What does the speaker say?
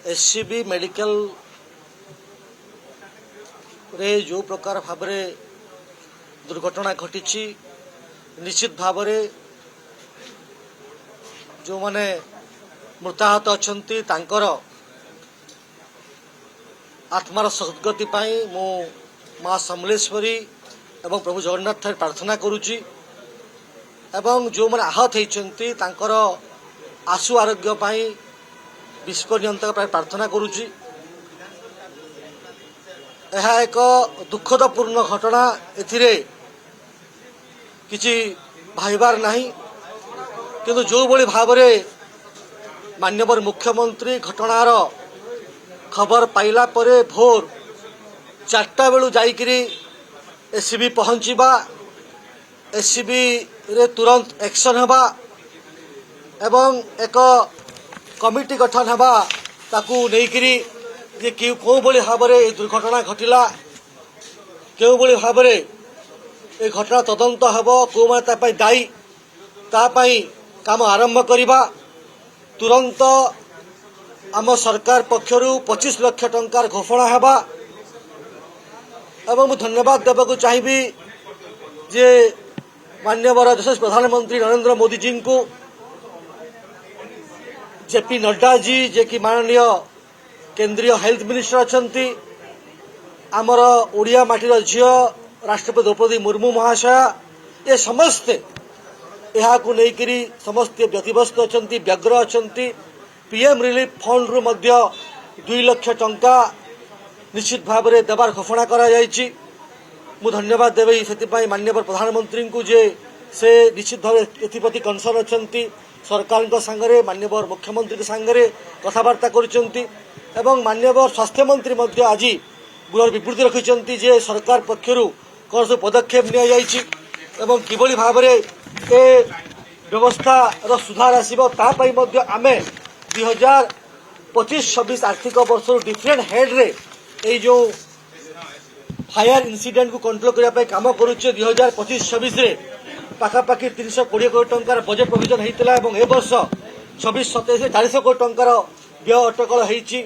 SCB medical रे जो प्रकार भाव दुर्घटना घटी निश्चित भाव जो माने मृताहत अच्छी तांकर आत्मार सद्गति मु माँ समलेश्वरी एवं प्रभु जगन्नाथ ठारे प्रार्थना करुच्ची एवं जो मैंने आहत होती आशु आरोग्य विश्व नियंत्रक प्रार्थना करुच्ची। यह एक दुखदपूर्ण घटना एथिरे किसी भाईबार नहीं किंतु जो बड़ी भाव माननीय मुख्यमंत्री घटनार खबर पाइला परे भोर 4टा बेलू जाइकरी एससीबी पहुँचवा एससीबी रे तुरंत एक्शन हवा एवं एक कमिटी गठन हवा ताकू नेइकरी जे कौ बड़ी भाव दुर्घटना घटिला क्यों बड़ी भाव ये घटना तदंत हब कौ माने दायी तापाई काम आरंभ करवा तुरंत आम सरकार पक्षरु 25 लाख टंकार घोषणा हवा एवं धन्यवाद देवाक चाहिए जे माननीय देश प्रधानमंत्री नरेंद्र मोदी जी को जेपी नड्डा जी जे कि माननीय केंद्रीय हेल्थ मिनिस्टर अच्छा आमर ओडिया माटीर झील राष्ट्रपति द्रौपदी मुर्मू महाशया ये समस्ते यहाँ नहीं समस्ते व्यतिव्यस्त अच्छा व्यग्र अच्छा पीएम रिलीफ फंड रु 2 लाख टंका निश्चित भाव में देवार घोषणा करा धन्यवाद देवी से माननीय प्रधानमंत्री को जे से निश्चित भाव एप्रति कनसर्न अच्छा सरकार सांगरे माननीय मुख्यमंत्री सांगरे कथबार्ता कर माननीय स्वास्थ्य मंत्री आज गृह विवृत्ति रखिंट जे सरकार पक्षर कौन सब पदक्षेप नि किभली भाव व्यवस्था सुधार आसपाई आमे 2025-26 आर्थिक वर्ष डिफरेंट हेड रे ए जो फायर इंसिडेंट को कंट्रोल करने काम करुचे 2025-26 रे पाखापाखि 320 कोटी टंकार बजेट प्रोविजन होता है ए वर्ष 26-27 400 कोटी टंकार व्यय अटकल होती